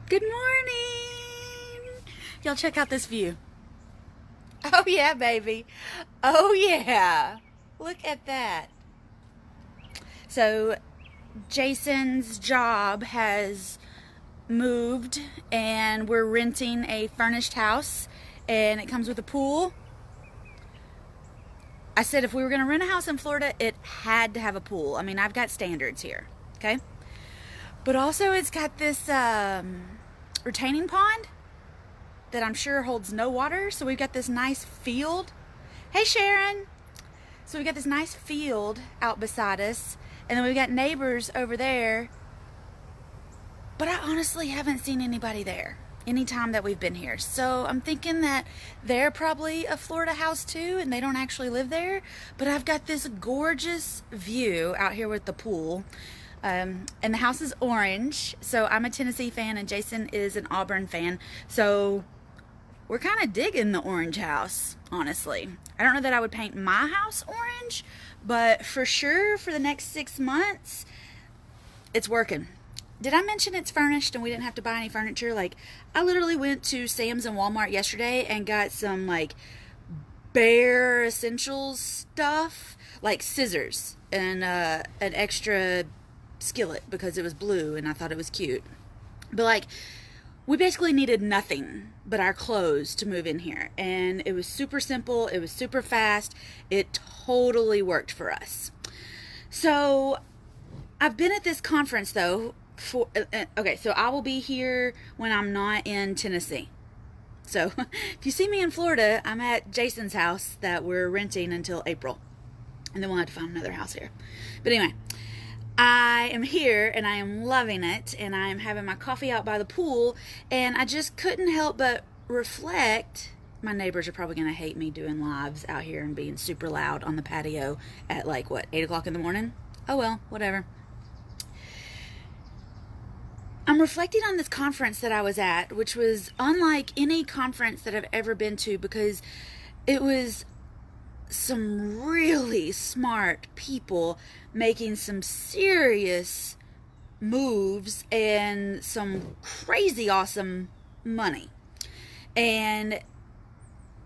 Good morning. Y'all check out this view. Oh yeah, baby. Oh yeah. Look at that. So Jason's job has moved and we're renting a furnished house and it comes with a pool. I said if we were going to rent a house in Florida, it had to have a pool. I mean, I've got standards here, okay? But also it's got this retaining pond that I'm sure holds no water. So we've got this nice field. Hey, Sharon. So we've got this nice field out beside us. And then we've got neighbors over there. But I honestly haven't seen anybody there any time that we've been here. So I'm thinking that they're probably a Florida house too and they don't actually live there. But I've got this gorgeous view out here with the pool. And the house is orange. So I'm a Tennessee fan and Jason is an Auburn fan. So we're kind of digging the orange house, honestly. I don't know that I would paint my house orange, but for sure for the next 6 months, it's working. Did I mention it's furnished and we didn't have to buy any furniture? Like, I literally went to Sam's and Walmart yesterday and got some, like, bare essentials stuff, like scissors and an extra skillet because it was blue and I thought it was cute. But, like, we basically needed nothing but our clothes to move in here. And it was super simple. It was super fast. It totally worked for us. So I've been at this conference though okay, so I will be here when I'm not in Tennessee. So if you see me in Florida, I'm at Jason's house that we're renting until April. And then we'll have to find another house here. But anyway, I am here and I am loving it and I am having my coffee out by the pool and I just couldn't help but reflect. My neighbors are probably going to hate me doing lives out here and being super loud on the patio at like, what, 8 o'clock in the morning? Oh well, whatever. I'm reflecting on this conference that I was at, which was unlike any conference that I've ever been to because it was some really smart people making some serious moves and some crazy awesome money. And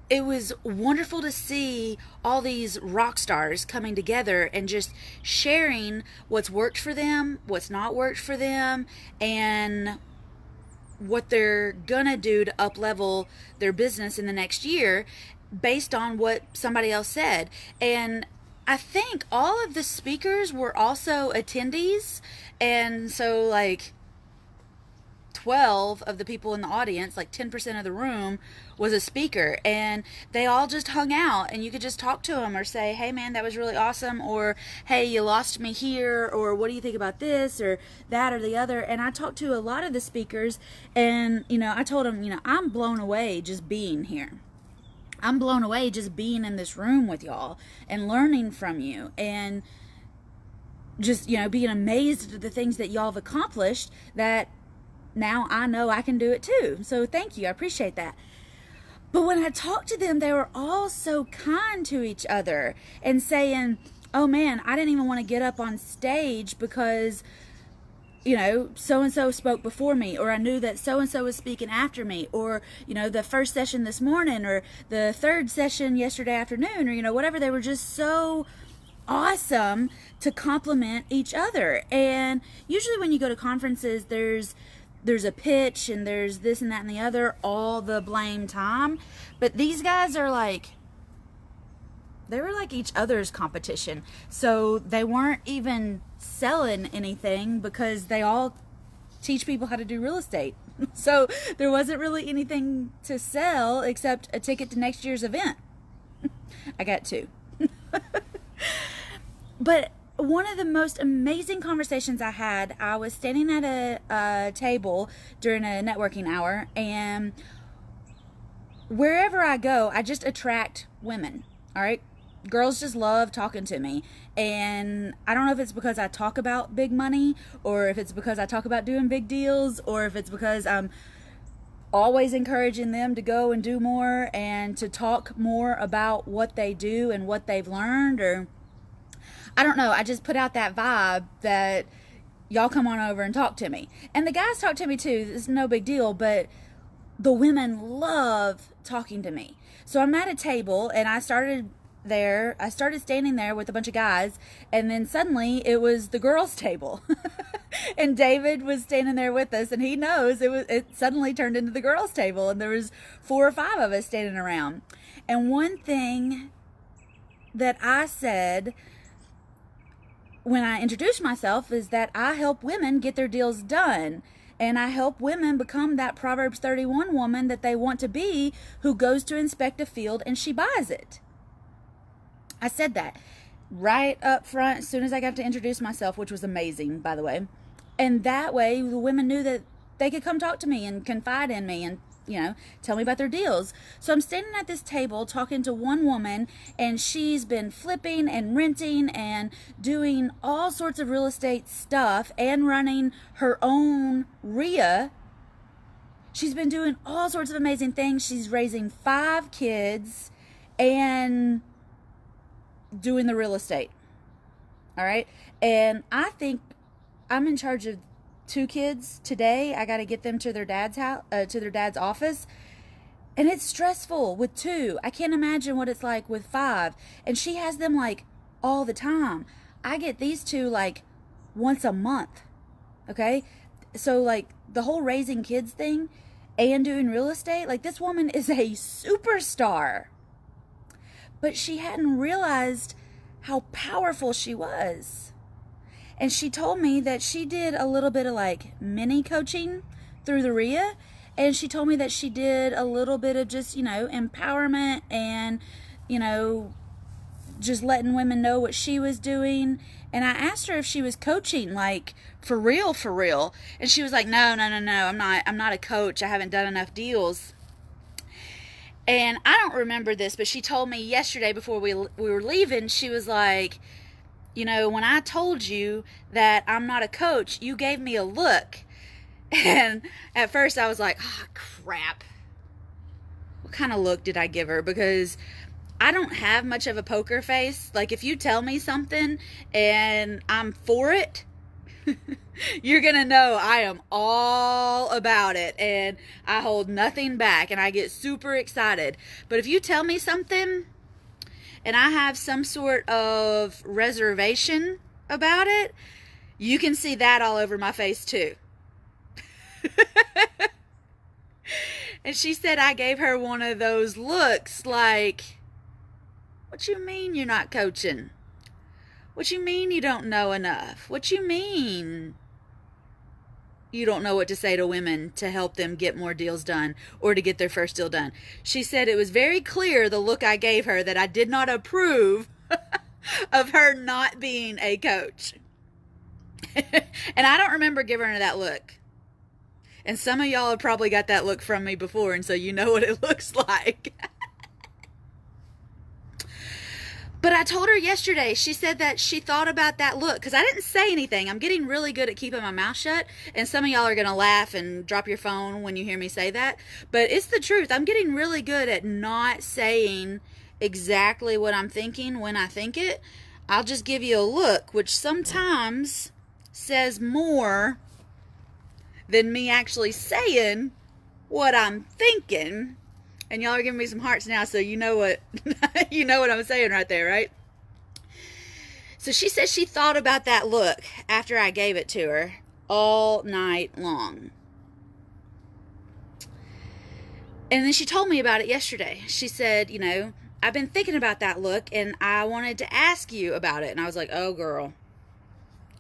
it was wonderful to see all these rock stars coming together and just sharing what's worked for them, what's not worked for them, and what they're gonna do to up level their business in the next year based on what somebody else said. And I think all of the speakers were also attendees, and so like 12 of the people in the audience, like 10% of the room, was a speaker, and they all just hung out and you could just talk to them or say, hey man, that was really awesome, or hey, you lost me here, or what do you think about this or that or the other. And I talked to a lot of the speakers and I told them, I'm blown away just being here. I'm blown away just being in this room with y'all and learning from you and just being amazed at the things that y'all have accomplished that now I know I can do it too. So thank you. I appreciate that. But when I talked to them, they were all so kind to each other and saying, oh man, I didn't even want to get up on stage because, so-and-so spoke before me, or I knew that so-and-so was speaking after me, or, the first session this morning, or the third session yesterday afternoon, or, whatever. They were just so awesome to compliment each other. And usually when you go to conferences, there's a pitch and there's this and that and the other all the blame time. But these guys are they were like each other's competition. So they weren't even selling anything because they all teach people how to do real estate. So there wasn't really anything to sell except a ticket to next year's event. I got two. But one of the most amazing conversations I had, I was standing at a table during a networking hour, and wherever I go, I just attract women, all right? Girls just love talking to me, and I don't know if it's because I talk about big money, or if it's because I talk about doing big deals, or if it's because I'm always encouraging them to go and do more and to talk more about what they do and what they've learned, or I don't know. I just put out that vibe that y'all come on over and talk to me. And the guys talk to me too. It's no big deal, but the women love talking to me. So I'm at a table and I started standing there with a bunch of guys, and then suddenly it was the girls' table. And David was standing there with us, and he knows it suddenly turned into the girls' table, and there was 4 or 5 of us standing around. And one thing that I said when I introduced myself is that I help women get their deals done. And I help women become that Proverbs 31 woman that they want to be, who goes to inspect a field and she buys it. I said that right up front as soon as I got to introduce myself, which was amazing, by the way. And that way the women knew that they could come talk to me and confide in me and, tell me about their deals. So I'm standing at this table talking to one woman, and she's been flipping and renting and doing all sorts of real estate stuff and running her own RIA. She's been doing all sorts of amazing things. She's raising 5 kids and doing the real estate. All right. And I think I'm in charge of 2 kids today. I got to get them to their dad's house, to their dad's office. And it's stressful with 2. I can't imagine what it's like with 5. And she has them like all the time. I get these 2 like once a month. Okay. So like the whole raising kids thing and doing real estate, like this woman is a superstar. But she hadn't realized how powerful she was. And she told me that she did a little bit of like mini coaching through the RIA. And she told me that she did a little bit of just, empowerment and, just letting women know what she was doing. And I asked her if she was coaching, like for real. And she was like, no, I'm not a coach. I haven't done enough deals. And I don't remember this, but she told me yesterday before we were leaving, she was like, when I told you that I'm not a coach, you gave me a look. And at first I was like, oh, crap. What kind of look did I give her? Because I don't have much of a poker face. Like if you tell me something and I'm for it, you're going to know I am all about it and I hold nothing back and I get super excited. But if you tell me something and I have some sort of reservation about it, you can see that all over my face too. And she said I gave her one of those looks like, what you mean you're not coaching? What you mean you don't know enough? What you mean you don't know what to say to women to help them get more deals done or to get their first deal done? She said it was very clear, the look I gave her, that I did not approve of her not being a coach. And I don't remember giving her that look. And some of y'all have probably got that look from me before, and so you know what it looks like. But I told her yesterday, she said that she thought about that look, because I didn't say anything. I'm getting really good at keeping my mouth shut, and some of y'all are going to laugh and drop your phone when you hear me say that. But it's the truth. I'm getting really good at not saying exactly what I'm thinking when I think it. I'll just give you a look, which sometimes says more than me actually saying what I'm thinking. And y'all are giving me some hearts now, so you know what you know what I'm saying right there, right? So she said she thought about that look after I gave it to her all night long. And then she told me about it yesterday. She said, I've been thinking about that look and I wanted to ask you about it. And I was like, oh girl,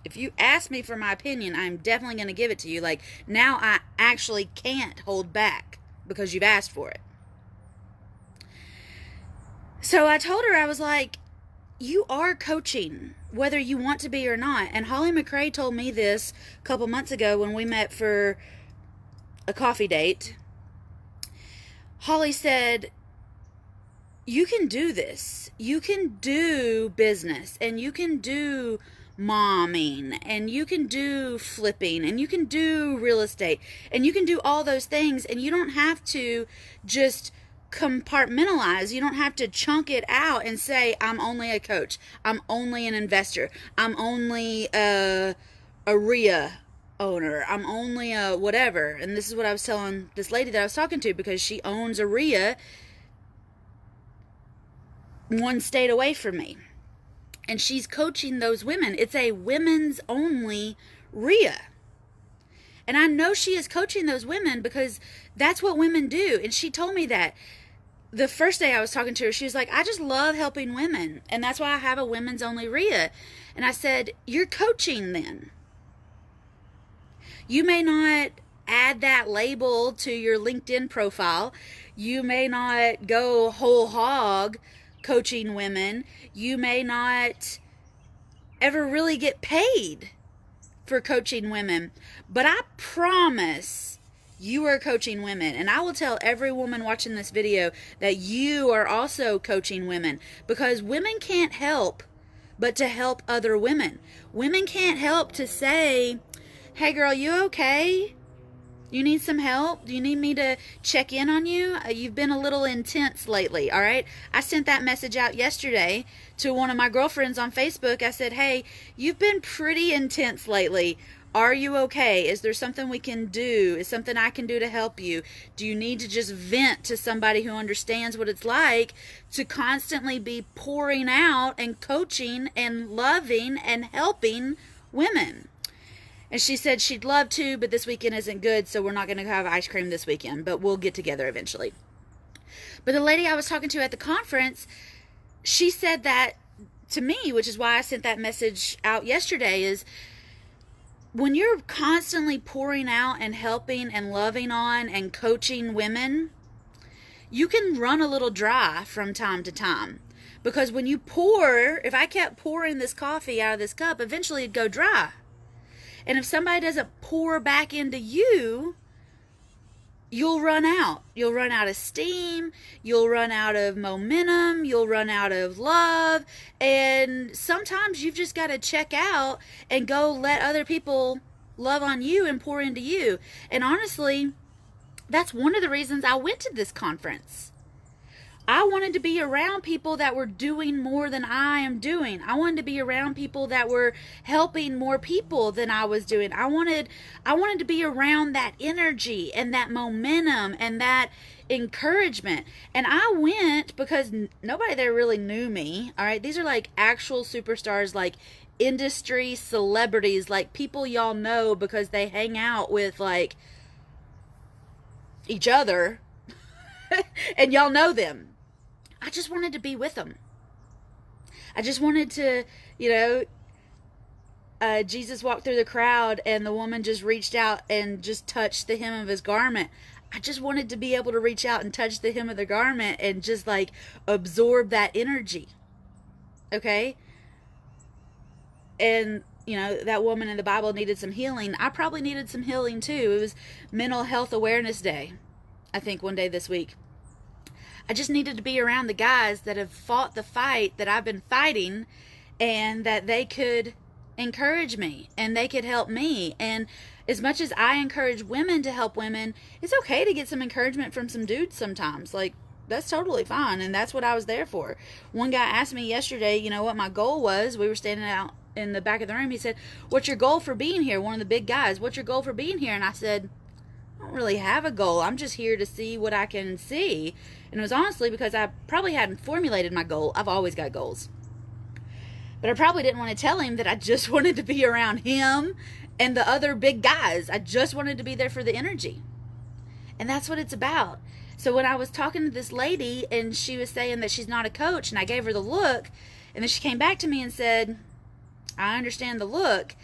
if you ask me for my opinion, I'm definitely going to give it to you. Like, now I actually can't hold back because you've asked for it. So I told her, I was like, you are coaching, whether you want to be or not. And Holly McRae told me this a couple months ago when we met for a coffee date. Holly said, you can do this. You can do business, and you can do momming, and you can do flipping, and you can do real estate, and you can do all those things, and you don't have to just compartmentalize. You don't have to chunk it out and say, I'm only a coach, I'm only an investor, I'm only a a RIA owner. I'm only a whatever. And this is what I was telling this lady that I was talking to, because she owns a RIA one state away from me. And she's coaching those women. It's a women's only RIA. And I know she is coaching those women because that's what women do. And she told me that the first day I was talking to her, she was like, I just love helping women. And that's why I have a women's only RIA. And I said, you're coaching then. You may not add that label to your LinkedIn profile. You may not go whole hog coaching women. You may not ever really get paid for coaching women. But I promise you are coaching women. And I will tell every woman watching this video that you are also coaching women, because women can't help but to help other women. Women can't help to say, hey girl, you okay? You need some help? Do you need me to check in on you? You've been a little intense lately, all right? I sent that message out yesterday to one of my girlfriends on Facebook. I said, hey, you've been pretty intense lately. Are you okay? Is there something we can do? Is something I can do to help you? Do you need to just vent to somebody who understands what it's like to constantly be pouring out and coaching and loving and helping women? And she said she'd love to, but this weekend isn't good, so we're not going to have ice cream this weekend, but we'll get together eventually. But the lady I was talking to at the conference, she said that to me, which is why I sent that message out yesterday, is when you're constantly pouring out and helping and loving on and coaching women, you can run a little dry from time to time. Because when you pour, if I kept pouring this coffee out of this cup, eventually it'd go dry. And if somebody doesn't pour back into you, you'll run out. You'll run out of steam. You'll run out of momentum. You'll run out of love. And sometimes you've just got to check out and go let other people love on you and pour into you. And honestly, that's one of the reasons I went to this conference. I wanted to be around people that were doing more than I am doing. I wanted to be around people that were helping more people than I was doing. I wanted to be around that energy and that momentum and that encouragement. And I went because nobody there really knew me. All right. These are like actual superstars, like industry celebrities, like people y'all know because they hang out with like each other and y'all know them. I just wanted to be with them. I just wanted to, Jesus walked through the crowd and the woman just reached out and just touched the hem of his garment. I just wanted to be able to reach out and touch the hem of the garment and just like absorb that energy. Okay? And, that woman in the Bible needed some healing. I probably needed some healing too. It was Mental Health Awareness Day, I think, one day this week. I just needed to be around the guys that have fought the fight that I've been fighting, and that they could encourage me and they could help me. And as much as I encourage women to help women, it's okay to get some encouragement from some dudes sometimes. Like, that's totally fine. And that's what I was there for. One guy asked me yesterday, what my goal was. We were standing out in the back of the room. He said, what's your goal for being here? One of the big guys, what's your goal for being here? And I said, I don't really have a goal. I'm just here to see what I can see. And it was honestly because I probably hadn't formulated my goal. I've always got goals. But I probably didn't want to tell him that I just wanted to be around him and the other big guys. I just wanted to be there for the energy. And that's what it's about. So when I was talking to this lady and she was saying that she's not a coach, and I gave her the look, and then she came back to me and said, I understand the look.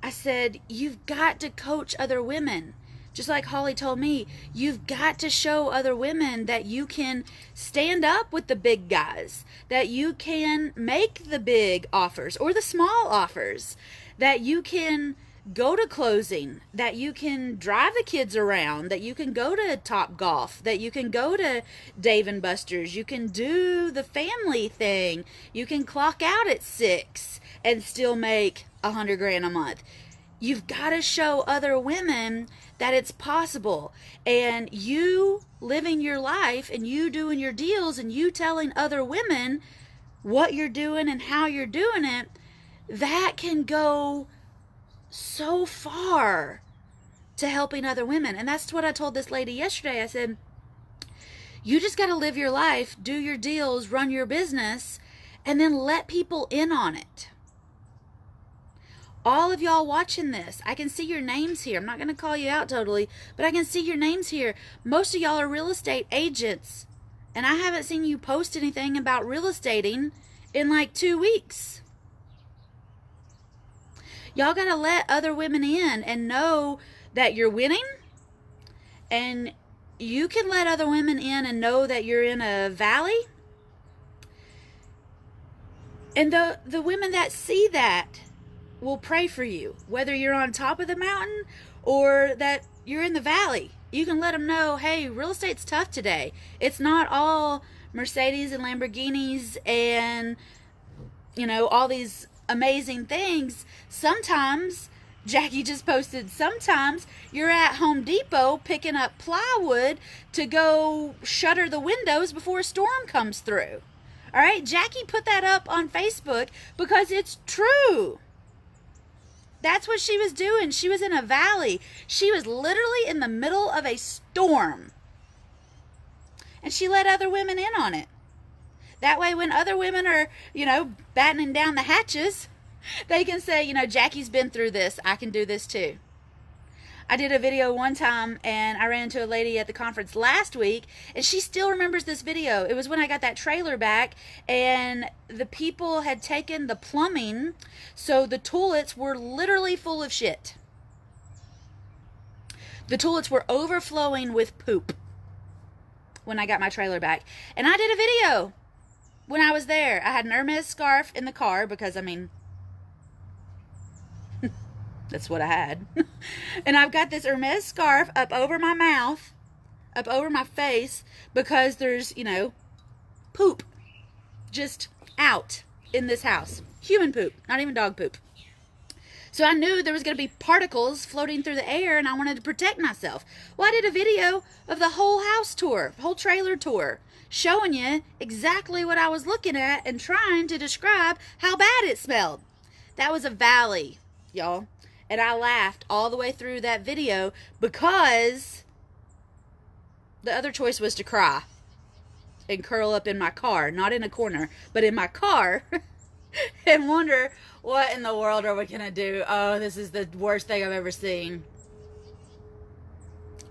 I said, you've got to coach other women. Just like Holly told me, you've got to show other women that you can stand up with the big guys, that you can make the big offers or the small offers, that you can go to closing, that you can drive the kids around, that you can go to Top Golf, that you can go to Dave & Buster's, you can do the family thing, you can clock out at 6 and still make $100,000 a month. You've got to show other women that it's possible. And you living your life and you doing your deals and you telling other women what you're doing and how you're doing it, that can go so far to helping other women. And that's what I told this lady yesterday. I said, you just got to live your life, do your deals, run your business, and then let people in on it. All of y'all watching this, I can see your names here. I'm not going to call you out totally, but I can see your names here. Most of y'all are real estate agents, and I haven't seen you post anything about real estating in like 2 weeks. Y'all got to let other women in and know that you're winning, and you can let other women in and know that you're in a valley. And the women that see that will pray for you, whether you're on top of the mountain or that you're in the valley. You can let them know, hey, real estate's tough today. It's not all Mercedes and Lamborghinis and, you know, all these amazing things. Sometimes, Jackie just posted, sometimes you're at Home Depot picking up plywood to go shutter the windows before a storm comes through. All right, Jackie put that up on Facebook because it's true. That's what she was doing. She was in a valley. She was literally in the middle of a storm. And she let other women in on it. That way when other women are, you know, battening down the hatches, they can say, you know, Jackie's been through this. I can do this too. I did a video one time and I ran into a lady at the conference last week and she still remembers this video. It was when I got that trailer back and the people had taken the plumbing, so the toilets were literally full of shit. The toilets were overflowing with poop when I got my trailer back. And I did a video when I was there. I had an Hermes scarf in the car because, I mean, that's what I had. And I've got this Hermes scarf up over my mouth, up over my face, because there's, you know, poop just out in this house. Human poop, not even dog poop. So I knew there was going to be particles floating through the air and I wanted to protect myself. Well, I did a video of the whole house tour, whole trailer tour, showing you exactly what I was looking at and trying to describe how bad it smelled. That was a valley, y'all. And I laughed all the way through that video because the other choice was to cry and curl up in my car, not in a corner, but in my car and wonder, what in the world are we going to do? Oh, this is the worst thing I've ever seen.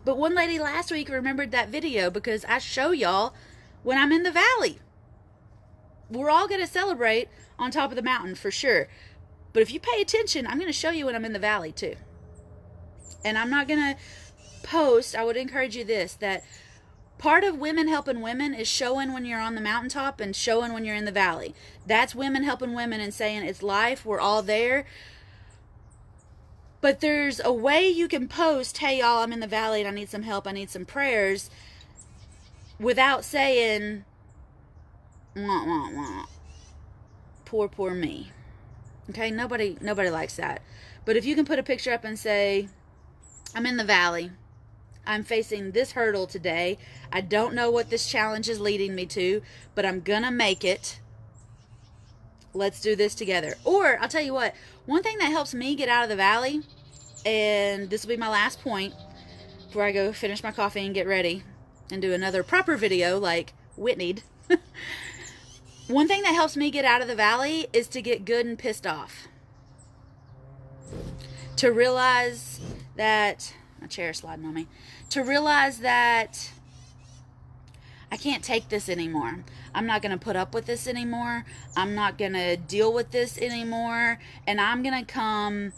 But one lady last week remembered that video because I show y'all when I'm in the valley. We're all going to celebrate on top of the mountain for sure. But if you pay attention, I'm going to show you when I'm in the valley too. And I'm not going to post, I would encourage you this, that part of women helping women is showing when you're on the mountaintop and showing when you're in the valley. That's women helping women and saying it's life, we're all there. But there's a way you can post, hey y'all, I'm in the valley and I need some help, I need some prayers, without saying, wah, wah, wah. Poor me. Okay, nobody likes that. But if you can put a picture up and say, I'm in the valley. I'm facing this hurdle today. I don't know what this challenge is leading me to, but I'm gonna make it. Let's do this together. Or, I'll tell you what, one thing that helps me get out of the valley, and this will be my last point before I go finish my coffee and get ready and do another proper video like Whitney'd. One thing that helps me get out of the valley is to get good and pissed off. To realize that, my chair is sliding on me. To realize that I can't take this anymore. I'm not going to put up with this anymore. I'm not going to deal with this anymore. And I'm going to come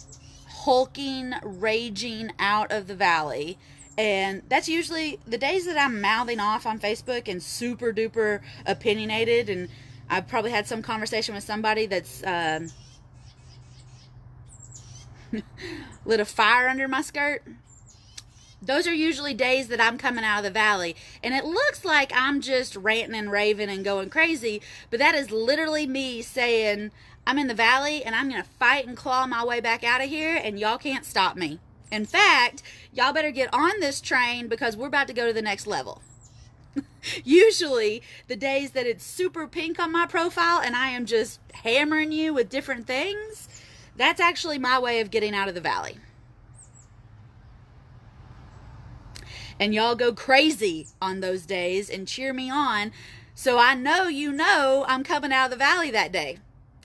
hulking, raging out of the valley. And that's usually the days that I'm mouthing off on Facebook and super duper opinionated, and I've probably had some conversation with somebody that's lit a fire under my skirt. Those are usually days that I'm coming out of the valley. And it looks like I'm just ranting and raving and going crazy. But that is literally me saying, I'm in the valley and I'm going to fight and claw my way back out of here. And y'all can't stop me. In fact, y'all better get on this train because we're about to go to the next level. Usually the days that it's super pink on my profile and I am just hammering you with different things, That's actually my way of getting out of the valley. And y'all go crazy on those days and cheer me on. So I know you know I'm coming out of the valley that day.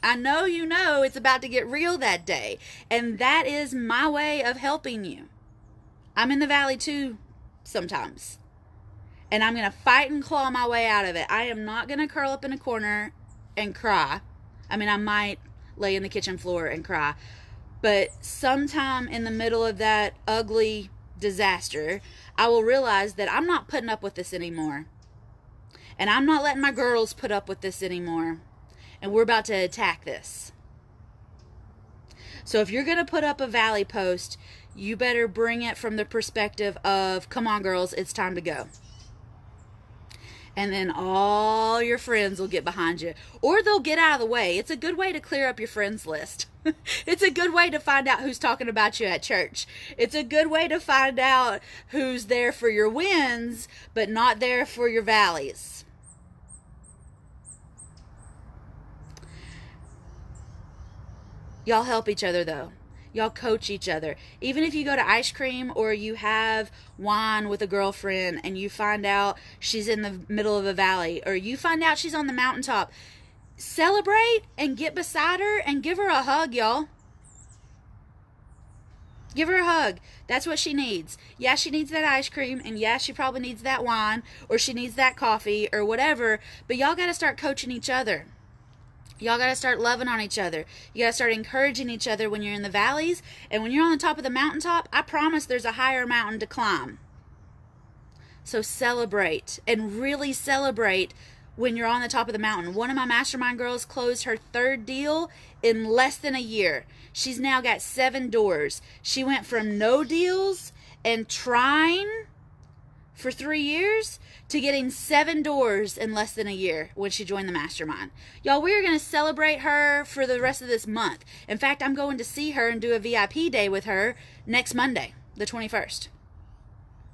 I know you know it's about to get real that day. And that is my way of helping you. I'm in the valley too sometimes. And I'm going to fight and claw my way out of it. I am not going to curl up in a corner and cry. I mean, I might lay in the kitchen floor and cry. But sometime in the middle of that ugly disaster, I will realize that I'm not putting up with this anymore. And I'm not letting my girls put up with this anymore. And we're about to attack this. So if you're going to put up a valley post, you better bring it from the perspective of, come on girls, it's time to go. And then all your friends will get behind you. Or they'll get out of the way. It's a good way to clear up your friends list. It's a good way to find out who's talking about you at church. It's a good way to find out who's there for your wins, but not there for your valleys. Y'all help each other though. Y'all coach each other. Even if you go to ice cream or you have wine with a girlfriend and you find out she's in the middle of a valley, or you find out she's on the mountaintop, celebrate and get beside her and give her a hug, y'all. Give her a hug. That's what she needs. Yeah, she needs that ice cream, and yeah, she probably needs that wine, or she needs that coffee, or whatever, but y'all got to start coaching each other. Y'all got to start loving on each other. You got to start encouraging each other when you're in the valleys. And when you're on the top of the mountaintop, I promise there's a higher mountain to climb. So celebrate, and really celebrate when you're on the top of the mountain. One of my mastermind girls closed her 3rd deal in less than a year. She's now got 7 doors. She went from no deals and trying for 3 years to getting 7 doors in less than a year when she joined the mastermind. Y'all, we're going to celebrate her for the rest of this month. In fact, I'm going to see her and do a VIP day with her next Monday, the 21st.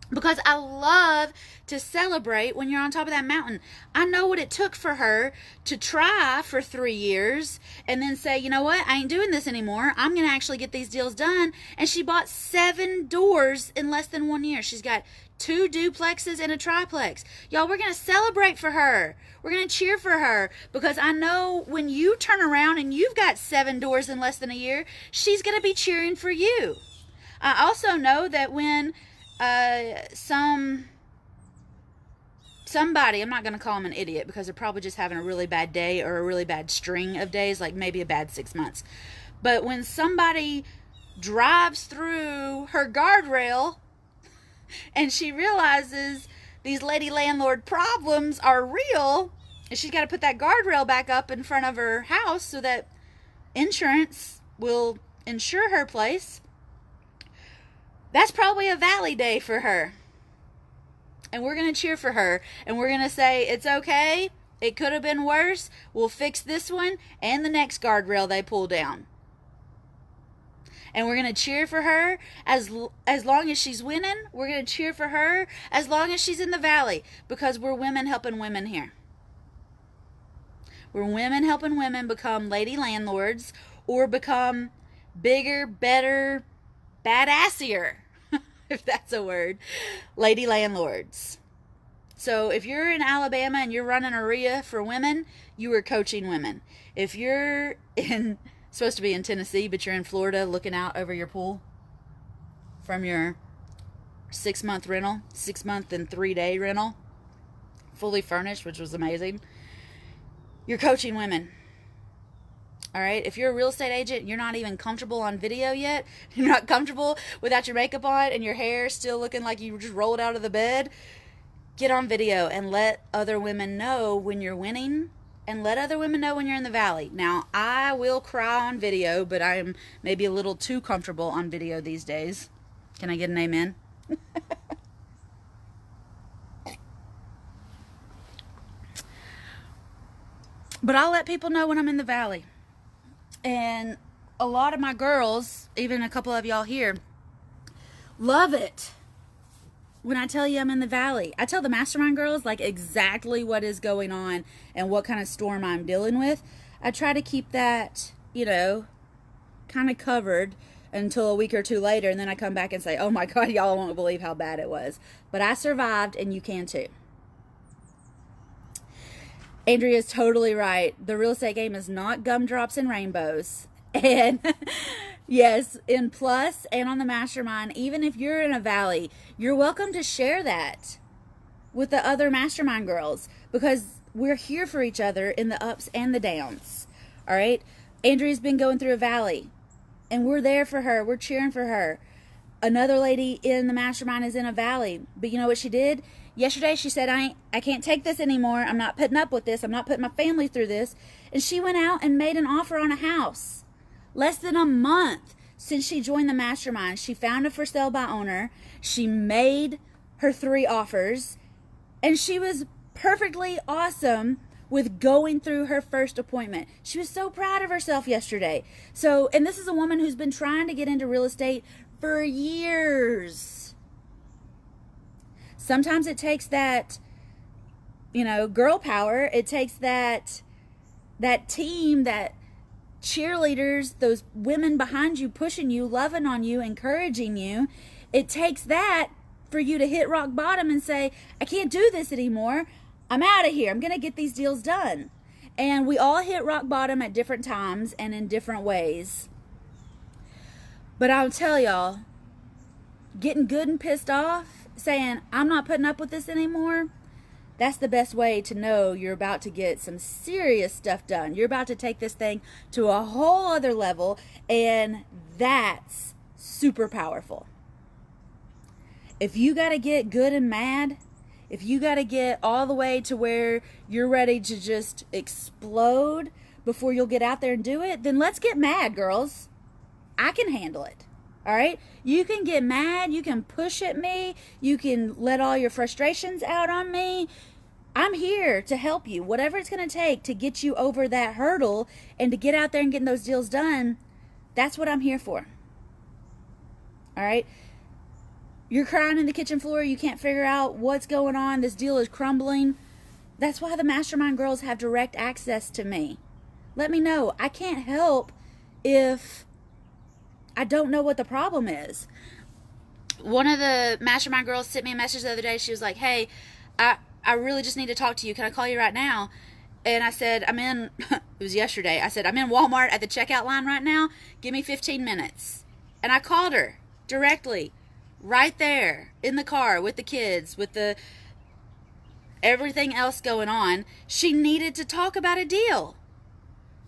Because I love to celebrate when you're on top of that mountain. I know what it took for her to try for 3 years and then say, you know what, I ain't doing this anymore. I'm going to actually get these deals done. And she bought 7 doors in less than 1 year. She's got 2 duplexes and a triplex. Y'all, we're going to celebrate for her. We're going to cheer for her, because I know when you turn around and you've got 7 doors in less than a year, she's going to be cheering for you. I also know that when somebody, I'm not going to call them an idiot because they're probably just having a really bad day or a really bad string of days, like maybe a bad 6 months. But when somebody drives through her guardrail and she realizes these lady landlord problems are real, and she's got to put that guardrail back up in front of her house so that insurance will insure her place, that's probably a valley day for her. And we're going to cheer for her. And we're going to say, it's okay. It could have been worse. We'll fix this one and the next guardrail they pull down. And we're going to cheer for her as long as she's winning. We're going to cheer for her as long as she's in the valley. Because we're women helping women here. We're women helping women become lady landlords or become bigger, better, badassier, if that's a word, lady landlords. So if you're in Alabama and you're running a RIA for women, you are coaching women. If you're supposed to be in Tennessee, but you're in Florida looking out over your pool from your 6-month rental, 6-month and 3-day rental, fully furnished, which was amazing, you're coaching women. All right, if you're a real estate agent, you're not even comfortable on video yet. You're not comfortable without your makeup on and your hair still looking like you just rolled out of the bed. Get on video and let other women know when you're winning, and let other women know when you're in the valley. Now, I will cry on video, but I am maybe a little too comfortable on video these days. Can I get an amen? But I'll let people know when I'm in the valley. And a lot of my girls, even a couple of y'all here, love it when I tell you I'm in the valley. I tell the mastermind girls like exactly what is going on and what kind of storm I'm dealing with. I try to keep that, kind of covered until a week or two later, and then I come back and say, oh my God, y'all won't believe how bad it was. But I survived, and you can too. Andrea's totally right. The real estate game is not gumdrops and rainbows. And yes, in Plus and on the Mastermind, even if you're in a valley, you're welcome to share that with the other Mastermind girls, because we're here for each other in the ups and the downs. All right? Andrea's been going through a valley, and we're there for her. We're cheering for her. Another lady in the Mastermind is in a valley. But you know what she did? Yesterday she said, I can't take this anymore. I'm not putting up with this. I'm not putting my family through this. And she went out and made an offer on a house. Less than a month since she joined the Mastermind. She found a for sale by owner. She made her 3 offers. And she was perfectly awesome with going through her first appointment. She was so proud of herself yesterday. So, and this is a woman who's been trying to get into real estate for years. Sometimes it takes that, girl power. It takes that team, that cheerleaders, those women behind you, pushing you, loving on you, encouraging you. It takes that for you to hit rock bottom and say, I can't do this anymore. I'm out of here. I'm going to get these deals done. And we all hit rock bottom at different times and in different ways. But I'll tell y'all, getting good and pissed off, saying, I'm not putting up with this anymore, that's the best way to know you're about to get some serious stuff done. You're about to take this thing to a whole other level, and that's super powerful. If you got to get good and mad, if you got to get all the way to where you're ready to just explode before you'll get out there and do it, then let's get mad, girls. I can handle it. All right? You can get mad. You can push at me. You can let all your frustrations out on me. I'm here to help you. Whatever it's going to take to get you over that hurdle and to get out there and get those deals done, that's what I'm here for. All right? You're crying in the kitchen floor. You can't figure out what's going on. This deal is crumbling. That's why the Mastermind girls have direct access to me. Let me know. I can't help if I don't know what the problem is. One of the Mastermind girls sent me a message the other day. She was like, hey, I really just need to talk to you. Can I call you right now? And I said, it was yesterday. I said, I'm in Walmart at the checkout line right now. Give me 15 minutes. And I called her directly. Right there in the car with the kids, with the everything else going on. She needed to talk about a deal.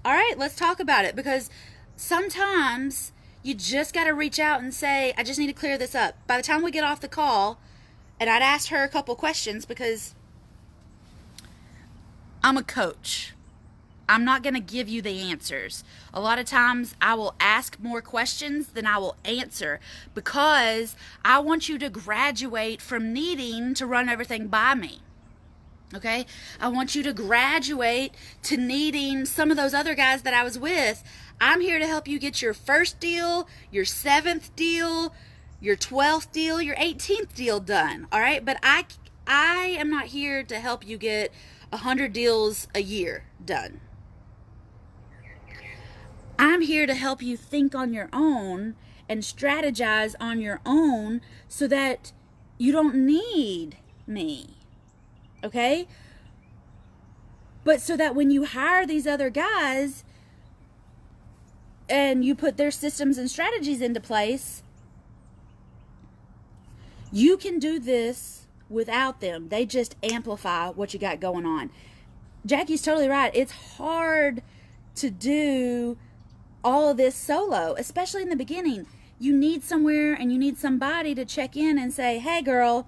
All right, let's talk about it, because sometimes you just got to reach out and say, I just need to clear this up. By the time we get off the call, and I'd asked her a couple questions, because I'm a coach. I'm not going to give you the answers. A lot of times I will ask more questions than I will answer, because I want you to graduate from needing to run everything by me. Okay? I want you to graduate to needing some of those other guys that I was with. I'm here to help you get your first deal, your 7th deal, your 12th deal, your 18th deal done. All right? But I am not here to help you get 100 deals a year done. I'm here to help you think on your own and strategize on your own so that you don't need me. Okay? But so that when you hire these other guys and you put their systems and strategies into place, you can do this without them. They just amplify what you got going on. Jackie's totally right. It's hard to do all of this solo, especially in the beginning. You need somewhere and you need somebody to check in and say, hey girl,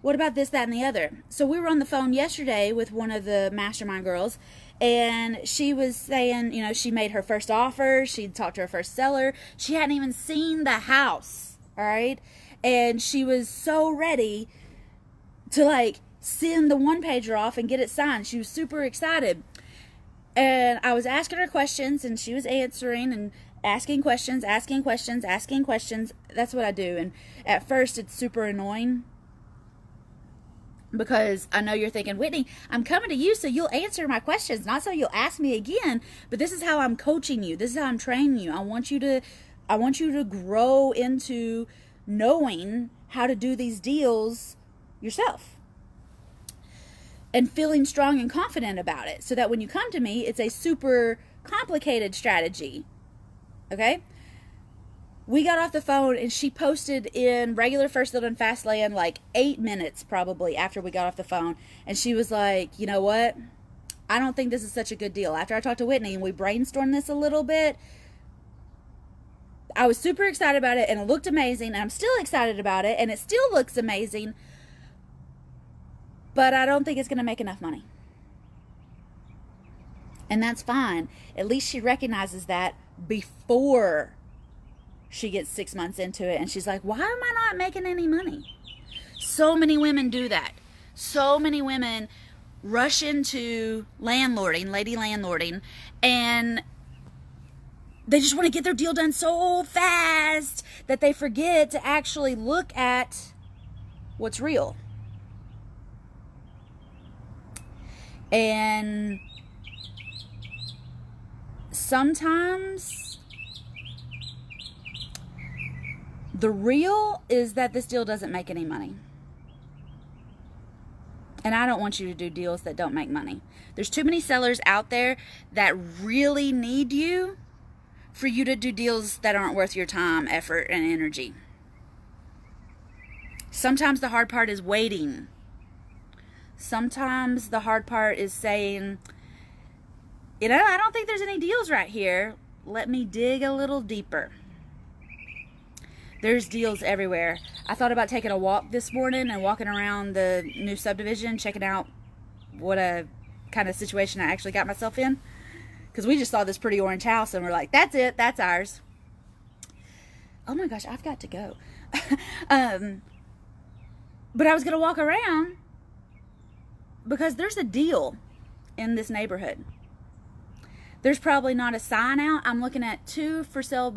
what about this, that, and the other? So we were on the phone yesterday with one of the Mastermind girls, and she was saying, she made her first offer. She'd talked to her first seller. She hadn't even seen the house, all right? And she was so ready to send the one-pager off and get it signed. She was super excited. And I was asking her questions, and she was answering and asking questions. That's what I do. And at first, it's super annoying. Because I know you're thinking, Whitney, I'm coming to you so you'll answer my questions, not so you'll ask me again. But this is how I'm coaching you. This is how I'm training you. I want you to grow into knowing how to do these deals yourself and feeling strong and confident about it, so that when you come to me, it's a super complicated strategy. Okay? We got off the phone and she posted in regular First Field and Fast Land like 8 minutes probably after we got off the phone. And she was like, you know what? I don't think this is such a good deal. After I talked to Whitney and we brainstormed this a little bit, I was super excited about it and it looked amazing. And I'm still excited about it and it still looks amazing. But I don't think it's going to make enough money. And that's fine. At least she recognizes that before she gets 6 months into it and she's like, why am I not making any money? So many women do that. So many women rush into landlording, lady landlording, and they just want to get their deal done so fast that they forget to actually look at what's real. And sometimes the real is that this deal doesn't make any money. And I don't want you to do deals that don't make money. There's too many sellers out there that really need you for you to do deals that aren't worth your time, effort, and energy. Sometimes the hard part is waiting. Sometimes the hard part is saying, you know, I don't think there's any deals right here. Let me dig a little deeper. There's deals everywhere. I thought about taking a walk this morning and walking around the new subdivision, checking out what a kind of situation I actually got myself in. Because we just saw this pretty orange house and we're like, that's it, that's ours. Oh my gosh, I've got to go. But I was going to walk around because there's a deal in this neighborhood. There's probably not a sign out. I'm looking at 2 for sale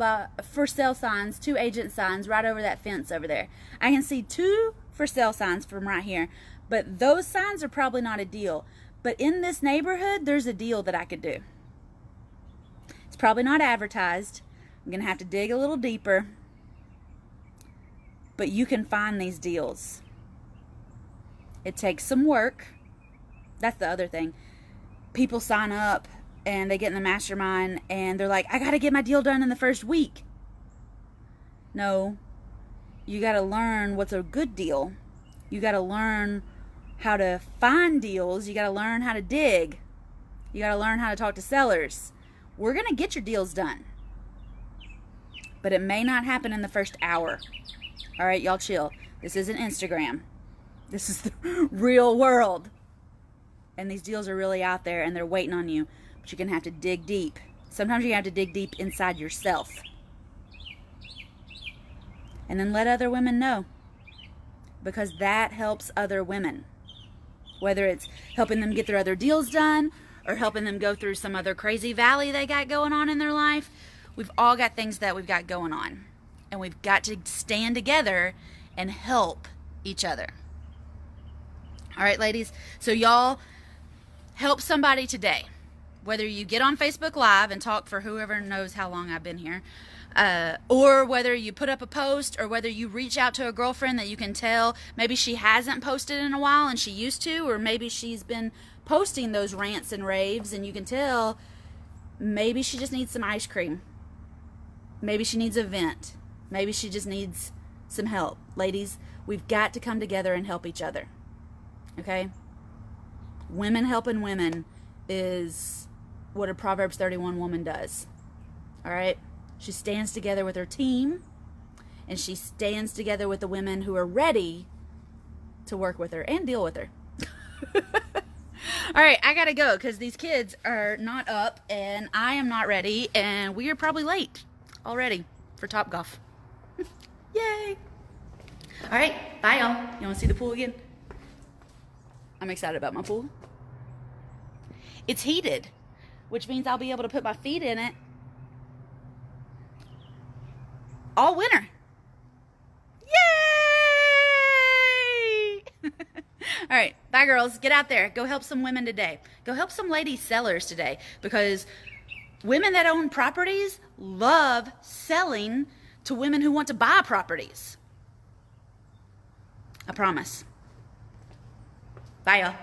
signs, 2 agent signs right over that fence over there. I can see 2 for sale signs from right here. But those signs are probably not a deal. But in this neighborhood, there's a deal that I could do. It's probably not advertised. I'm going to have to dig a little deeper. But you can find these deals. It takes some work. That's the other thing. People sign up and they get in the mastermind and they're like, I got to get my deal done in the first week. No, you got to learn what's a good deal. You got to learn how to find deals. You got to learn how to dig. You got to learn how to talk to sellers. We're going to get your deals done. But it may not happen in the first hour. All right, y'all chill. This isn't Instagram. This is the real world. And these deals are really out there and they're waiting on you. But you're going to have to dig deep. Sometimes you have to dig deep inside yourself. And then let other women know. Because that helps other women. Whether it's helping them get their other deals done or helping them go through some other crazy valley they got going on in their life. We've all got things that we've got going on. And we've got to stand together and help each other. All right, ladies. So y'all help somebody today. Whether you get on Facebook Live and talk for whoever knows how long I've been here, or whether you put up a post, or whether you reach out to a girlfriend that you can tell maybe she hasn't posted in a while and she used to, or maybe she's been posting those rants and raves and you can tell maybe she just needs some ice cream. Maybe she needs a vent. Maybe she just needs some help. Ladies, we've got to come together and help each other. Okay? Women helping women is what a Proverbs 31 woman does. All right? She stands together with her team, and she stands together with the women who are ready to work with her and deal with her. All right, I gotta go because these kids are not up, and I am not ready, and we are probably late already for Topgolf. Yay! All right, bye, y'all. You want to see the pool again? I'm excited about my pool. It's heated, which means I'll be able to put my feet in it all winter. Yay! All right, bye girls. Get out there. Go help some women today. Go help some lady sellers today, because women that own properties love selling to women who want to buy properties. I promise. Bye, y'all.